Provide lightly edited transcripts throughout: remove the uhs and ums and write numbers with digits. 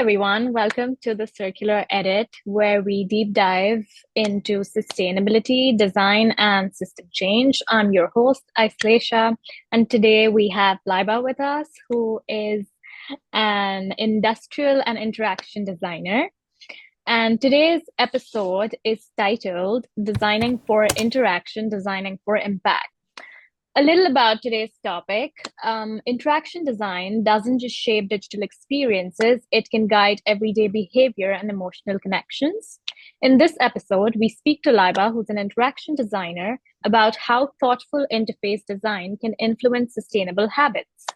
everyone. Welcome to the Circular Edit, where we deep dive into sustainability, design, and system change. I'm your host, Aislesha, and today we have Lyba with us, who is an industrial and interaction designer. And today's episode is titled Designing for Interaction, Designing for Impact. A little about today's topic. Interaction design doesn't just shape digital experiences, it can guide everyday behavior and emotional connections. In this episode, we speak to Lyba, who's an interaction designer, about how thoughtful interface design can influence sustainable habits.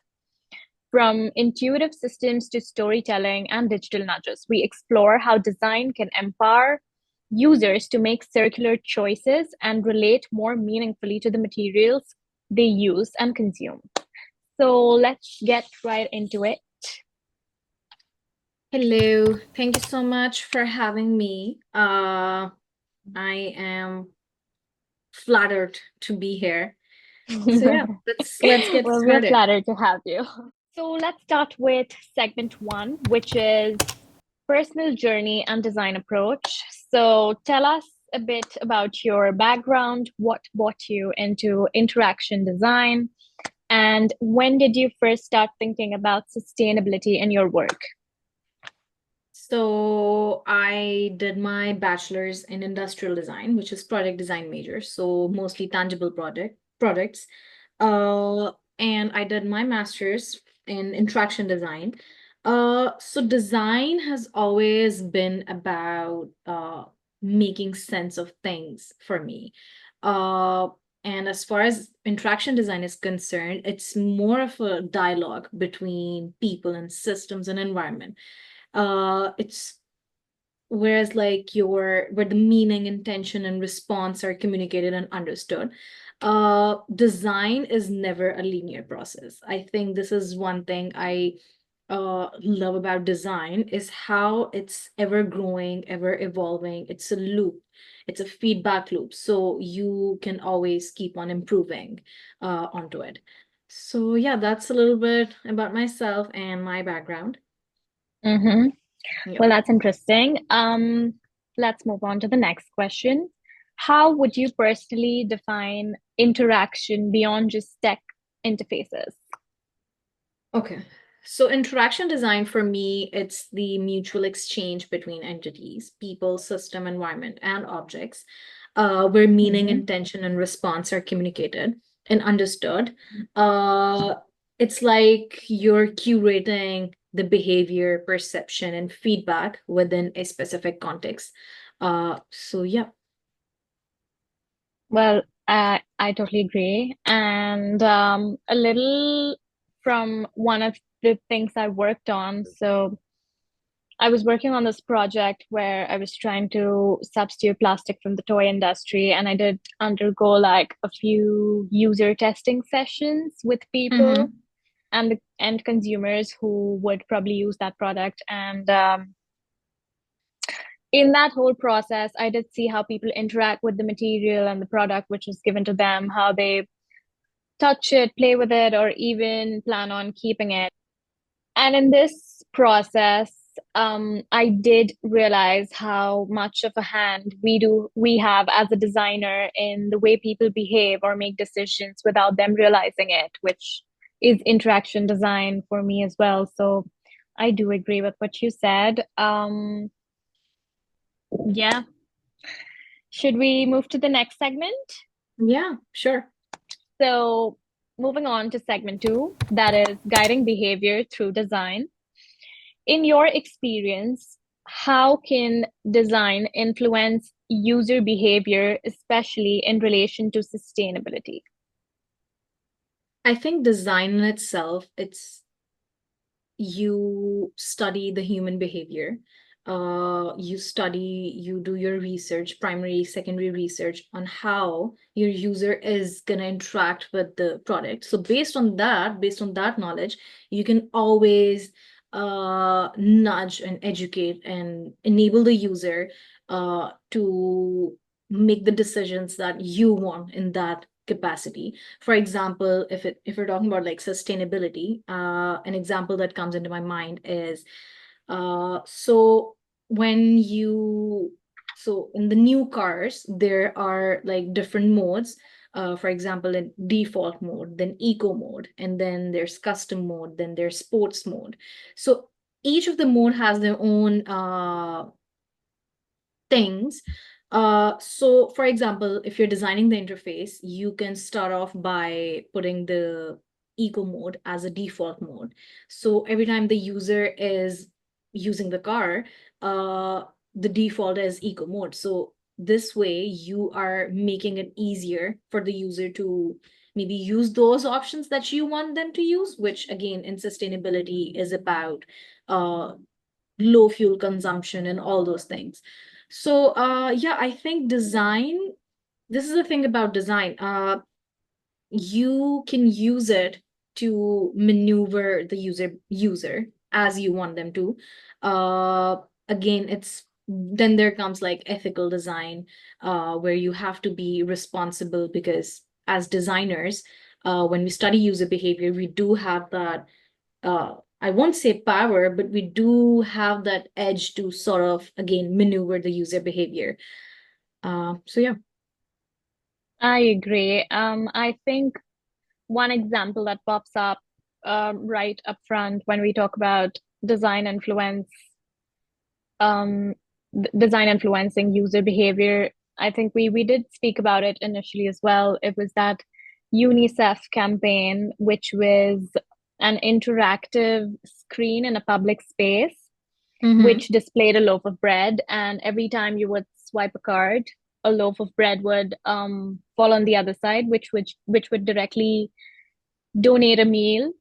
From intuitive systems to storytelling and digital nudges, we explore how design can empower users to make circular choices and relate more meaningfully to the materials they use and consume. So let's get right into it. Hello, thank you so much for having me. I am flattered to be here. So yeah, let's get Well, we're started. flattered to have you. So let's start with segment one, which is personal journey and design approach. So tell us a bit about your background, what brought you into interaction design, and when did you first start thinking about sustainability in your work? So I did my bachelor's in industrial design, which is product design major, so mostly tangible products. And I did my master's in interaction design. So design has always been about making sense of things for me. Uh, and as far as interaction design is concerned, it's more of a dialogue between people and systems and environment. It's whereas like your where the meaning, intention, and response are communicated and understood. Design is never a linear process. I think this is one thing I love about design is how it's ever growing, ever evolving. It's a loop. It's a feedback loop. So you can always keep on improving onto it. So yeah, that's a little bit about myself and my background. Mm-hmm. Yeah. Well, that's interesting. Let's move on to the next question. How would you personally define interaction beyond just tech interfaces? Okay. So interaction design for me, it's the mutual exchange between entities, people, system, environment, and objects, where meaning, Mm-hmm. intention, and response are communicated and understood. Uh, it's like you're curating the behavior, perception, and feedback within a specific context. So yeah. Well, I totally agree. And a little from one of the things I worked on. So I was working on this project where I was trying to substitute plastic from the toy industry, and I did undergo like a few user testing sessions with people Mm-hmm. and the end consumers who would probably use that product. And in that whole process, I did see how people interact with the material and the product which was given to them, how they touch it, play with it, or even plan on keeping it. And in this process, I did realize how much of a hand we have as a designer in the way people behave or make decisions without them realizing it, which is interaction design for me as well. So I do agree with what you said. Yeah. Should we move to the next segment? Yeah, sure. So moving on to segment two, that is guiding behavior through design. In your experience, how can design influence user behavior, especially in relation to sustainability? I think design in itself, it's you study the human behavior. You do your research, primary, secondary research on how your user is going to interact with the product. So based on that knowledge, you can always nudge and educate and enable the user to make the decisions that you want in that capacity. For example, if we're talking about like sustainability, an example that comes into my mind is So when you so in the new cars, there are like different modes. For example, in default mode, then eco mode, and then there's custom mode, then there's sports mode. So each of the mode has their own things. So for example, if you're designing the interface, you can start off by putting the eco mode as a default mode. So every time the user is using the car, uh, the default is eco mode. So this way you are making it easier for the user to maybe use those options that you want them to use, which again in sustainability is about uh, low fuel consumption and all those things. So yeah, I think design, this is the thing about design. You can use it to maneuver the user as you want them to. Uh Again, it's then there comes like ethical design, where you have to be responsible because as designers, when we study user behavior, we do have that I won't say power, but we do have that edge to sort of, again, maneuver the user behavior. So yeah. I agree. I think one example that pops up right up front when we talk about design influence, um, design influencing user behavior, I think we did speak about it initially as well. It was that UNICEF campaign, which was an interactive screen in a public space, Mm-hmm. which displayed a loaf of bread, and every time you would swipe a card, a loaf of bread would fall on the other side, which would directly donate a meal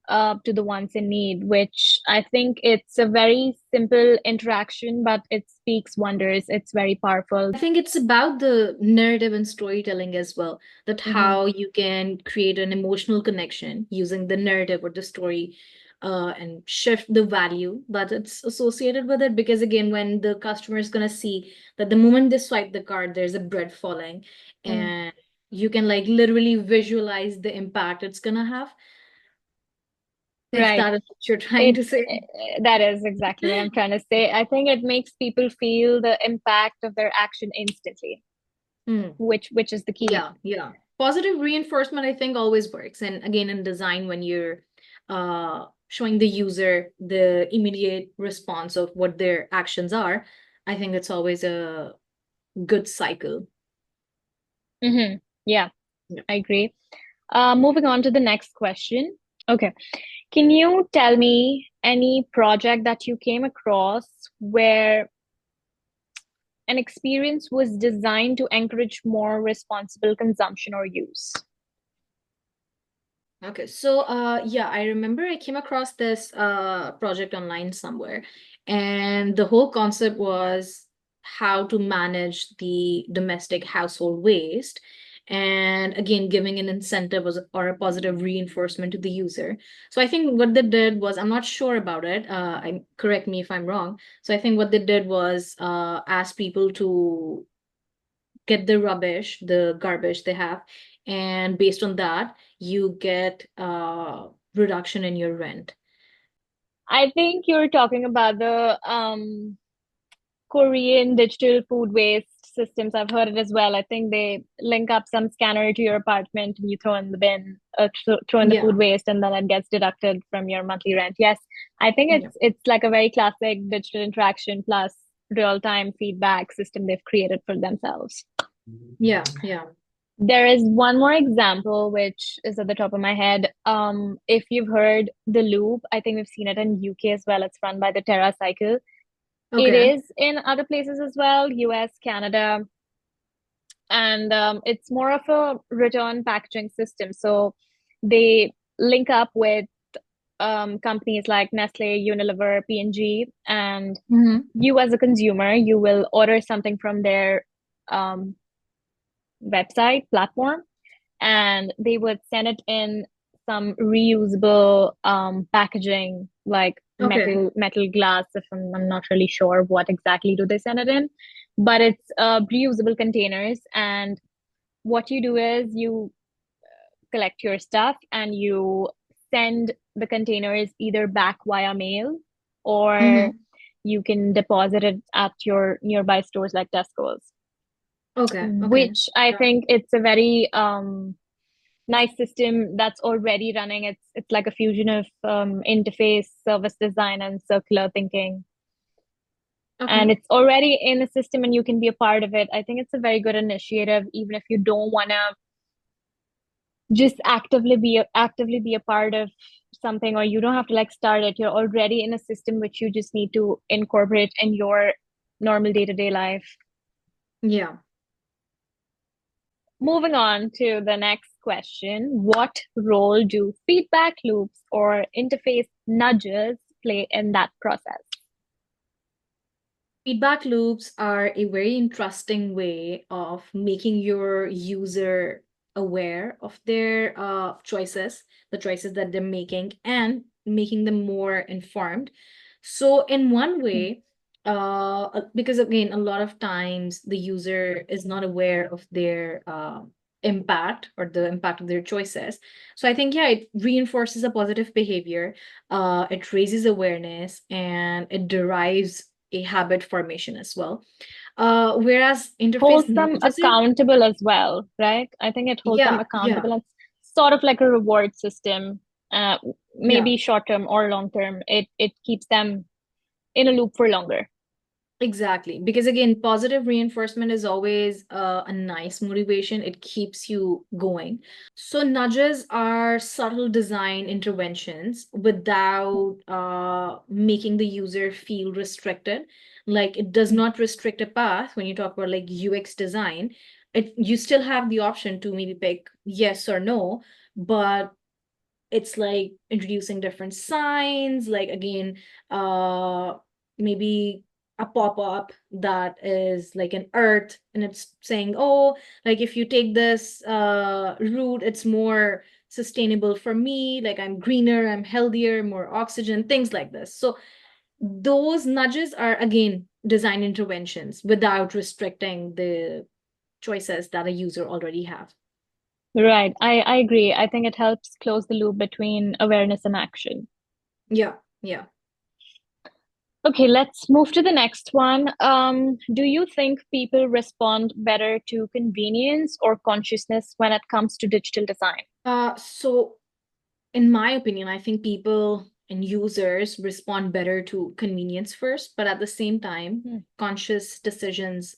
to the ones in need, which I think it's a very simple interaction, but it speaks wonders. It's very powerful. I think it's about the narrative and storytelling as well, that Hmm. how you can create an emotional connection using the narrative or the story, and shift the value that it's associated with it. Because again, when the customer is going to see that the moment they swipe the card, there's a bread falling, Mm. and you can like literally visualize the impact it's going to have, if Right. that is what you're trying It to say. that is exactly what I'm trying to say. I think it makes people feel the impact of their action instantly, Hmm. which is the key. Yeah, yeah. Positive reinforcement, I think, always works. And again, in design, when you're showing the user the immediate response of what their actions are, I think it's always a good cycle. Hmm. Yeah, Yeah. I agree. Moving on to the next question. Okay. Can you tell me any project that you came across where an experience was designed to encourage more responsible consumption or use? Okay, so yeah, I remember I came across this project online somewhere, and the whole concept was how to manage the domestic household waste, and again, giving an incentive or a positive reinforcement to the user. So I think what they did was, I'm not sure about it. Correct me if I'm wrong. So I think what they did was ask people to get the garbage they have, and based on that, you get reduction in your rent. I think you're talking about the Korean digital food waste systems. I've heard it as well. I think they link up some scanner to your apartment and you throw in the bin, throw in the food Yeah, waste, and then it gets deducted from your monthly rent. Yes, I think yeah, it's like a very classic digital interaction plus real-time feedback system they've created for themselves. yeah, yeah. There is one more example which is at the top of my head. If you've heard the Loop, I think we've seen it in UK as well. It's run by the Terra Cycle. It Okay. is in other places as well, US, Canada, and it's more of a return packaging system. So they link up with companies like Nestle, Unilever, P&G, and Hmm. you as a consumer, you will order something from their um, website platform, and they would send it in some reusable packaging like Okay. metal glass. If I'm not really sure what exactly do they send it in, but it's reusable containers. And what you do is you collect your stuff and you send the containers either back via mail or Mm-hmm. you can deposit it at your nearby stores like Tesco's, Okay, okay. which I Yeah. think it's a very nice system that's already running. It's like a fusion of interface, service design, and circular thinking. And Okay. it's already in the system and you can be a part of it. I think it's a very good initiative, even if you don't want to just actively be a part of something, or you don't have to like start it. You're already in a system which you just need to incorporate in your normal day-to-day life. Yeah. Moving on to the next question. What role do feedback loops or interface nudges play in that process? Feedback loops are a very interesting way of making your user aware of their choices, the choices that they're making, and making them more informed. So, in one way, because again, a lot of times the user is not aware of their impact or the impact of their choices. So, I think, yeah, it reinforces a positive behavior, it raises awareness, and it derives a habit formation as well. Whereas interface Holds them nudges it. accountable as well, right? I think it holds them Yeah, yeah, accountable. It's sort of like a reward system, uh, yeah. maybe short term or long term. It keeps them in a loop for longer. Exactly. Because again, positive reinforcement is always a nice motivation. It keeps you going. So nudges are subtle design interventions without making the user feel restricted. Like it does not restrict a path when you talk about like UX design. You still have the option to maybe pick yes or no, but it's like introducing different signs, like again, uh maybe a pop-up that is like an earth and it's saying, oh, like if you take this route, it's more sustainable for me, like I'm greener, I'm healthier, more oxygen, things like this. So those nudges are again design interventions without restricting the choices that a user already have. Right. I agree. I think it helps close the loop between awareness and action. Yeah, yeah. Okay, let's move to the next one. Do you think people respond better to convenience or consciousness when it comes to digital design? So in my opinion, I think people and users respond better to convenience first, but at the same time, Hmm, conscious decisions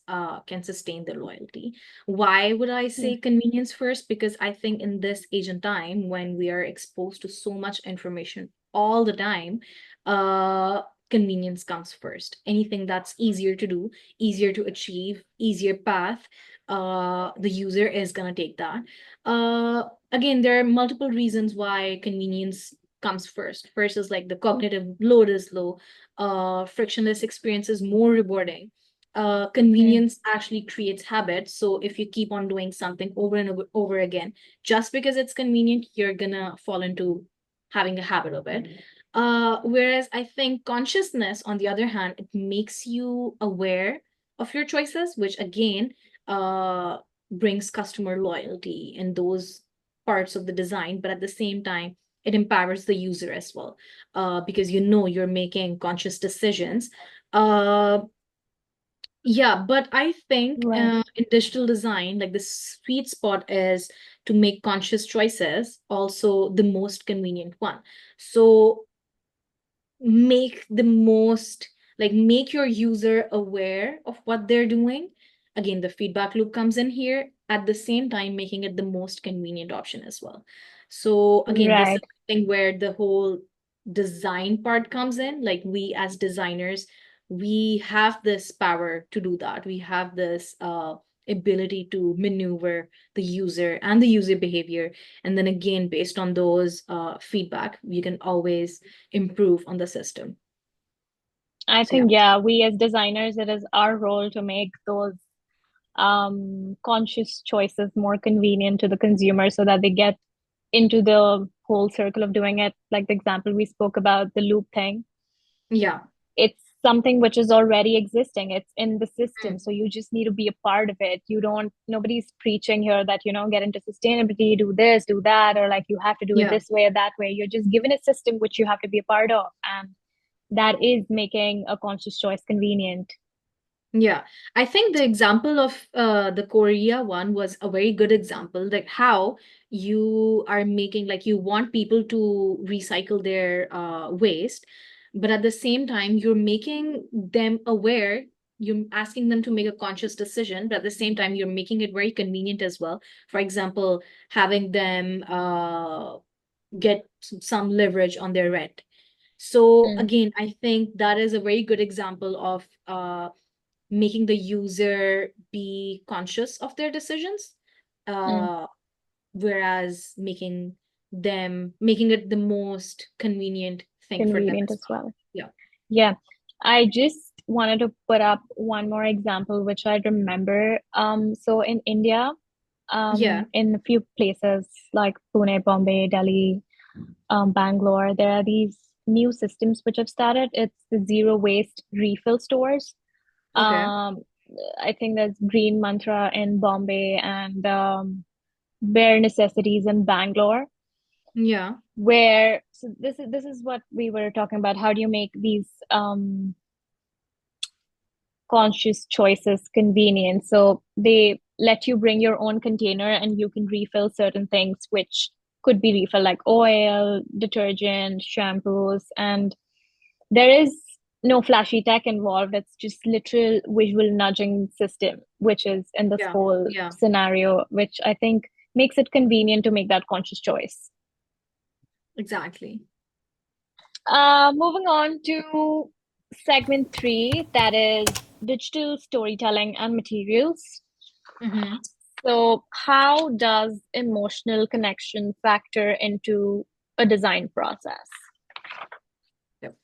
can sustain their loyalty. Why would I hmm, say convenience first? Because I think in this age and time, when we are exposed to so much information all the time, uh, convenience comes first. Anything that's easier to do, easier to achieve, easier path, the user is gonna take that. Uh, Again, there are multiple reasons why convenience comes first. First is like the cognitive load is low, frictionless experience is more rewarding. hmm. Convenience actually creates habits. So if you keep on doing something over and over again, just because it's convenient, you're gonna fall into having a habit of it. Whereas I think consciousness, on the other hand, it makes you aware of your choices, which again, brings customer loyalty in those parts of the design, but at the same time, it empowers the user as well, because you know you're making conscious decisions. Uh, yeah, but I think Right. in digital design, like the sweet spot is to make conscious choices also the most convenient one. So make the most, like make your user aware of what they're doing. Again, the feedback loop comes in here, at the same time making it the most convenient option as well. So again, this is Right. the thing where the whole design part comes in. Like we as designers, we have this power to do that. We have this ability to maneuver the user and the user behavior, and then again based on those feedback, you can always improve on the system. I So yeah, think, yeah, we as designers, it is our role to make those conscious choices more convenient to the consumer so that they get into the whole circle of doing it. Like the example we spoke about, the loop thing. yeah. It's something which is already existing. It's in the Mm. system. So you just need to be a part of it. You don't, nobody's preaching here that, get into sustainability, do this, do that, or like you have to do it Yeah, this way or that way. You're just given a system which you have to be a part of. And that is making a conscious choice convenient. Yeah, I think the example of the Korea one was a very good example, like how you are making, like you want people to recycle their waste, but at the same time you're making them aware, you're asking them to make a conscious decision, but at the same time you're making it very convenient as well. For example, having them get some leverage on their rent. So Mm, again, I think that is a very good example of making the user be conscious of their decisions, mm, uh, whereas making it the most convenient thing for them convenient as as well. well. Yeah. Yeah. I just wanted to put up one more example, which I remember. So in India, Yeah. in a few places like Pune, Bombay, Delhi, Bangalore, there are these new systems which have started. It's the zero waste refill stores. Okay. Um, I think there's Green Mantra in Bombay and Bare Necessities in Bangalore, Yeah. where so this is what we were talking about. How do you make these conscious choices convenient? So they let you bring your own container and you can refill certain things which could be refilled like oil, detergent, shampoos, and there is no flashy tech involved. It's just literal visual nudging system, which is in this Yeah. whole Yeah. scenario, which I think makes it convenient to make that conscious choice. Exactly. Moving on to segment three, that is digital storytelling and materials. Mm-hmm. So, how does emotional connection factor into a design process? Yep.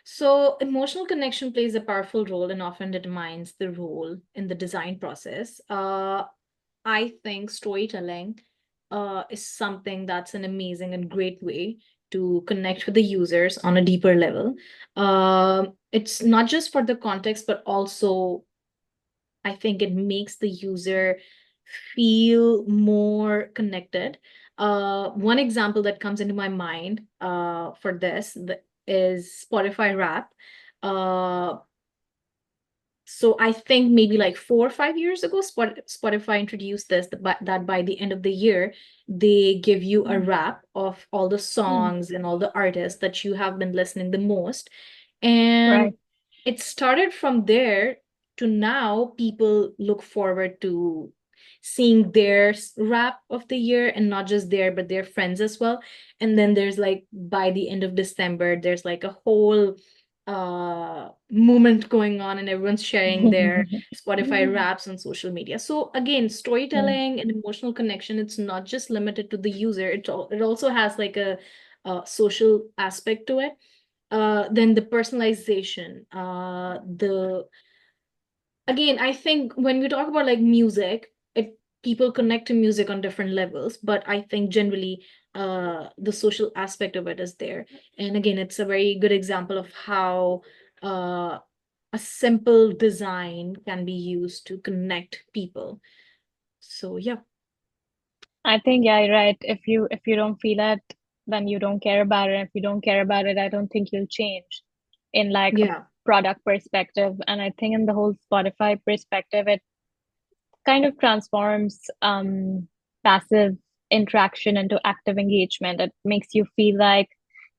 So emotional connection plays a powerful role and often determines the role in the design process. I think storytelling is something that's an amazing and great way to connect with the users on a deeper level. It's not just for the context, but also I think it makes the user feel more connected. One example that comes into my mind for this is Spotify Rap. Uh, so I think maybe like 4 or 5 years ago, Spotify introduced this that by the end of the year, they give you a Mm, wrap of all the mm, songs and all the artists that you have been listening the most. And right. it started from there to now people look forward to seeing their wrap of the year, and not just their but their friends as well. And then there's like by the end of December there's like a whole movement going on and everyone's sharing their Spotify wraps on social media. So again, Mm. storytelling and emotional connection, it's not just limited to the user, it also has like a social aspect to it. Then the personalization, the again, I think when we talk about like music, it people connect to music on different levels, but I think generally the social aspect of it is there. And again, it's a very good example of how uh a simple design can be used to connect people. So yeah. I think, yeah, you're right. If you don't feel it, then you don't care about it. If you don't care about it, I don't think you'll change in like a Yeah. product perspective. And I think in the whole Spotify perspective, it kind of transforms passive interaction into active engagement. It makes you feel like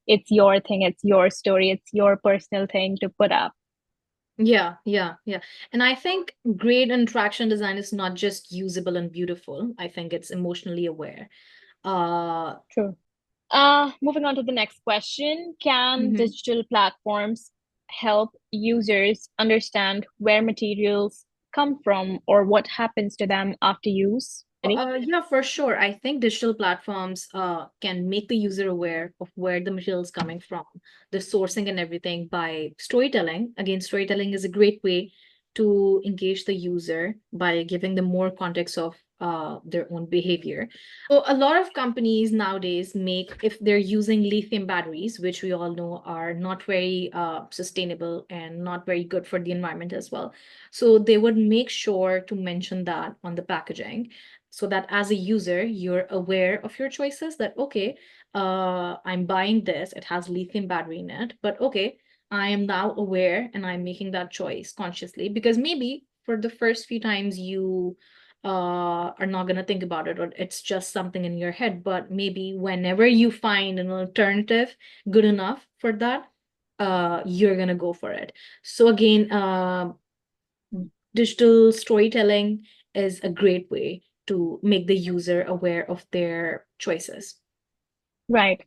it's your thing, it's your story, it's your personal thing to put up. Yeah, yeah, yeah. And I think great interaction design is not just usable and beautiful. I think it's emotionally aware. Uh, True. Moving on to the next question. Can mhm. digital platforms help users understand where materials come from or what happens to them after use? Yeah, for sure. I think digital platforms can make the user aware of where the material is coming from, the sourcing and everything by storytelling. Again, storytelling is a great way to engage the user by giving them more context of their own behavior. So a lot of companies nowadays make, if they're using lithium batteries, which we all know are not very sustainable and not very good for the environment as well. So they would make sure to mention that on the packaging so that as a user you're aware of your choices, that okay, I'm buying this, it has lithium battery in it, but okay, I am now aware and I'm making that choice consciously, because maybe for the first few times you are not going to think about it, or it's just something in your head. But maybe whenever you find an alternative good enough for that, you're going to go for it. So again, digital storytelling is a great way to make the user aware of their choices. Right.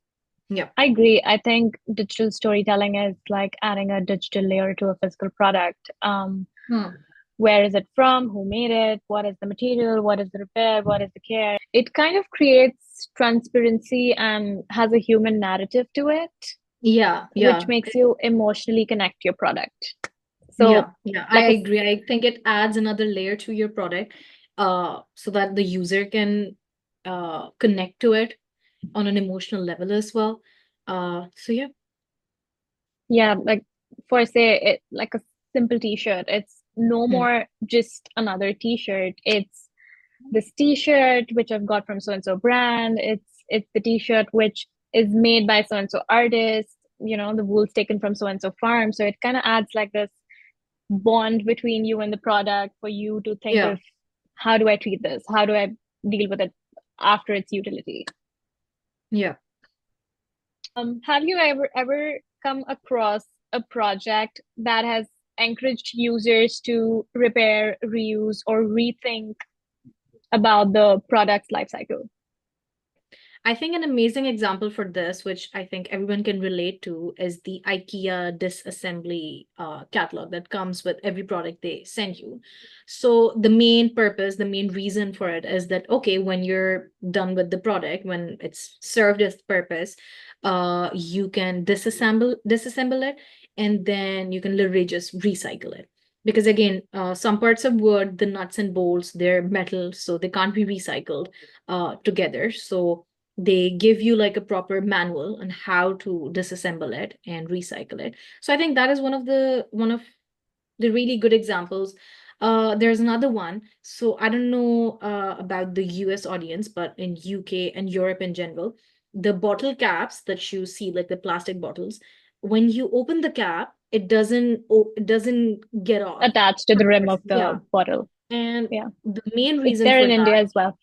Yeah. I agree. I think digital storytelling is like adding a digital layer to a physical product. Hmm. Where is it from? Who made it? What is the material? What is the repair? What is the care? It kind of creates transparency and has a human narrative to it, Yeah, which yeah. makes you emotionally connect to your product. Yeah, So, yeah, I like a agree. I think it adds another layer to your product, so that the user can connect to it on an emotional level as well. So yeah. yeah, like for say it like a simple t-shirt. It's no Hmm. more just another t-shirt. It's this t-shirt which I've got from so and so brand. It's the t-shirt which is made by so and so artist. The wool's taken from so and so farm. So it kind of adds like this bond between you and the product for you to think Yeah, of how do I treat this? How do I deal with it after its utility? yeah. Have you ever come across a project that has encouraged users to repair, reuse, or rethink about the product's life cycle? I think an amazing example for this, which I think everyone can relate to, is the IKEA disassembly catalog that comes with every product they send you. So the main purpose, the main reason for it is that, okay, when you're done with the product, when it's served its purpose, you can disassemble it, and then you can literally just recycle it. Because again, some parts of wood, the nuts and bolts, they're metal, so they can't be recycled together. So they give you like a proper manual on how to disassemble it and recycle it. So I think that is one of the really good examples. There's another one. So I don't know about the US audience, but in UK and Europe in general, the bottle caps that you see, like the plastic bottles, when you open the cap, it doesn't get off. Attached to the rim of Yeah. the bottle. And Yeah. the main It's reason there for in that, India as well.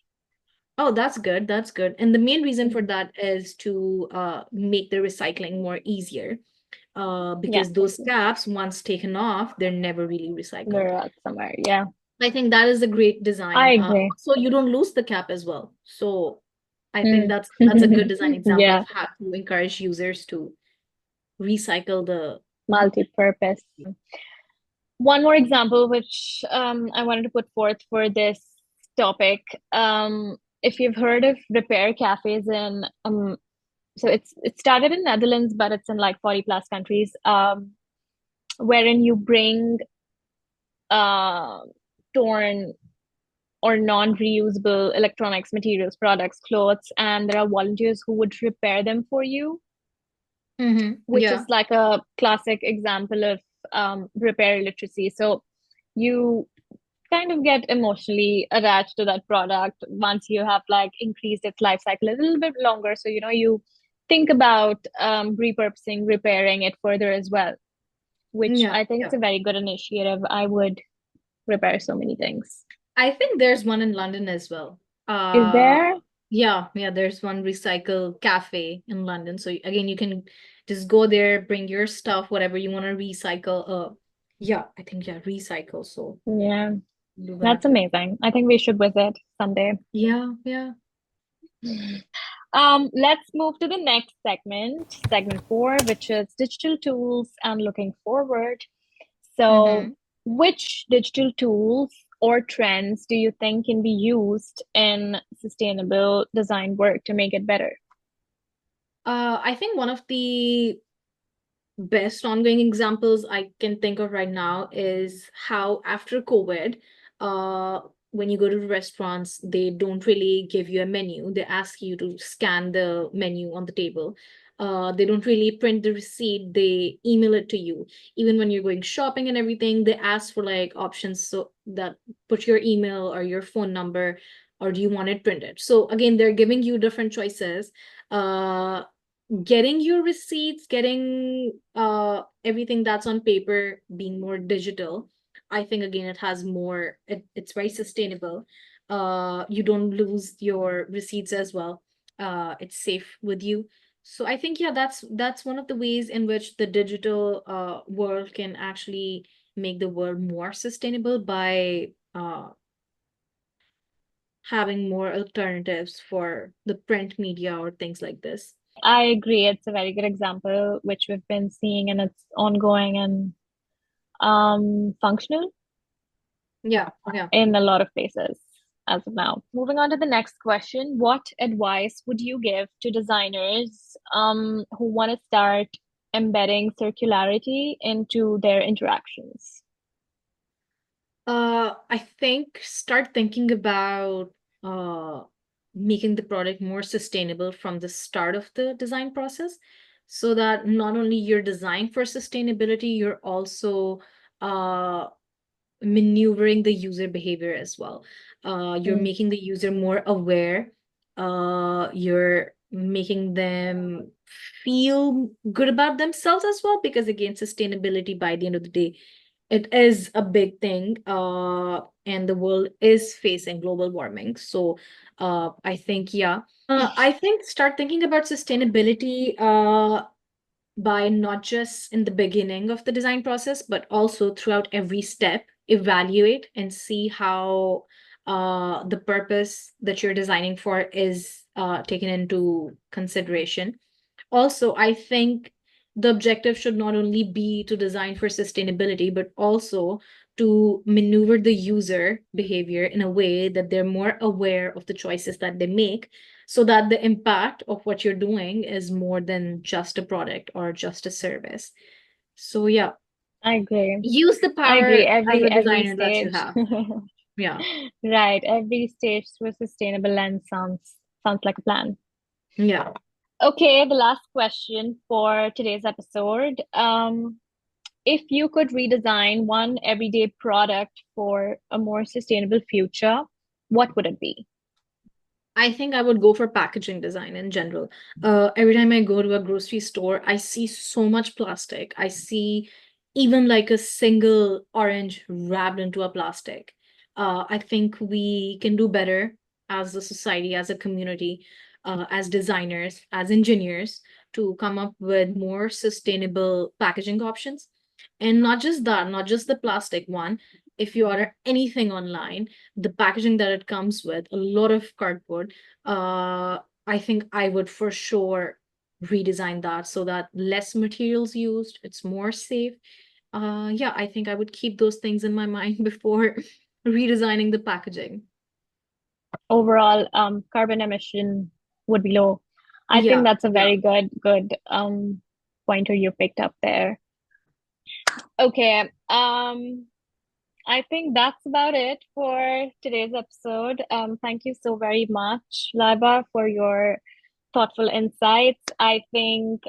oh, that's good. That's good. And the main reason for Mhm. that is to make the recycling more easier. Yeah. Because those caps, once taken off, they're never really recycled. They're out somewhere. Yeah. I think that is a great I design. agree. So you don't lose the cap as well. So I think Mm. that's a good design example of Yeah. how to encourage users to recycle the. Multi-purpose. One more example, which I wanted to put forth for this topic. If you've heard of repair cafes in so it started in Netherlands, but it's in like 40 plus countries, wherein you bring uh, torn or non-reusable electronics, materials, products, clothes, and there are volunteers who would repair them for you, Mm-hmm. which is Yeah. like a classic example of repair literacy. So you kind of get emotionally attached to that product once you have like increased its life cycle a little bit longer. So you think about repurposing, repairing it further as well, which Yeah. I think Yeah. it's a very good initiative. I would repair so many things. I think there's one in London as well. Is Uh, there? yeah, yeah, there's one recycle cafe in London. So again, you can just go there, bring your stuff, whatever you want to recycle. Yeah, I think yeah, recycle. So Yeah, do that's that. amazing. I think we should visit someday. Yeah, yeah. Let's move to the next segment 4, which is digital tools and looking forward. So, Mm-hmm. which digital tools or trends do you think can be used in sustainable design work to make it better? I think one of the best ongoing examples I can think of right now is how after COVID, uh, when you go to restaurants, they don't really give you a menu. They ask you to scan the menu on the table. They don't really print the receipt. They email it to you. Even when you're going shopping and everything, they ask for like options so that put your email or your phone number, or do you want it printed? So again, they're giving you different choices. getting your receipts, getting everything that's on paper being more digital, I think again it has more it's very sustainable. You don't lose your receipts as well. It's safe with you. So I think yeah, that's one of the ways in which the digital world can actually make the world more sustainable by having more alternatives for the print media or things like this. I agree. It's a very good example, which we've been seeing, and it's ongoing and functional Yeah, yeah. in a lot of places as of now. Moving on to the next question, what advice would you give to designers who want to start embedding circularity into their interactions? I think start thinking about uh making the product more sustainable from the start of the design process, so that not only you're designing for sustainability, you're also uh maneuvering the user behavior as well. You're Mm, making the user more aware. You're making them feel good about themselves as well, because again, sustainability by the end of the day, it is a big thing. And the world is facing global warming. So I think, yeah. I think start thinking about sustainability by not just in the beginning of the design process, but also throughout every step, evaluate and see how the purpose that you're designing for is taken into consideration. Also, I think the objective should not only be to design for sustainability, but also to maneuver the user behavior in a way that they're more aware of the choices that they make, so that the impact of what you're doing is more than just a product or just a service. So, yeah, I agree. use the I agree. power as a Every designer that you stage. have. Yeah. Right. Every stage through a sustainable lens sounds like a plan. Yeah. Okay, the last question for today's episode. If you could redesign one everyday product for a more sustainable future, what would it be? I think I would go for packaging design in general. Every time I go to a grocery store, I see so much plastic. I see even like a single orange wrapped into a plastic. I think we can do better as a society, as a community, as designers, as engineers, to come up with more sustainable packaging options. And not just that, not just the plastic one. If you order anything online, the packaging that it comes with, a lot of cardboard, uh, I think I would for sure redesign that so that less materials used, it's more safe. Yeah, I think I would keep those things in my mind before redesigning the packaging. Overall, carbon emission would be low. I think Yeah, that's a yeah. very good pointer you picked up there. Okay, I think that's about it for today's episode. Thank you so very much, Lyba, for your thoughtful insights. I think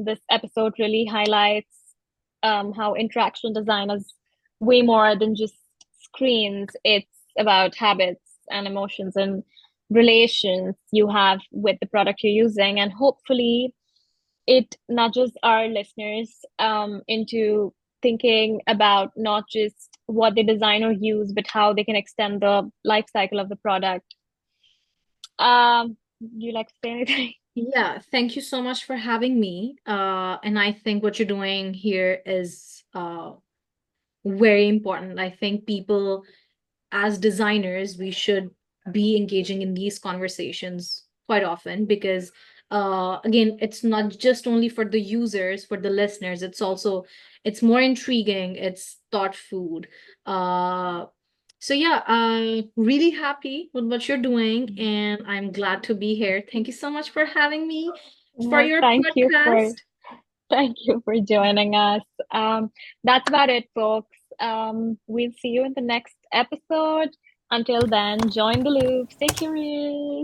this episode really highlights how interaction design is way more than just screens. It's about habits and emotions and relations you have with the product you're using. And hopefully, it nudges our listeners into thinking about not just what they design or use, but how they can extend the life cycle of the product. Do you like to say anything? Yeah, thank you so much for having me. And I think what you're doing here is very important. I think people, as designers, we should be engaging in these conversations quite often, because again, it's not just only for the users, for the listeners, it's also, it's more intriguing, it's thought food. uh so yeah, I'm really happy with what you're doing, and I'm glad to be here. Thank you so much for having me for Well, your podcast. thank you for joining us. That's about it, folks. We'll see you in the next episode. Until then, join the loop, stay curious.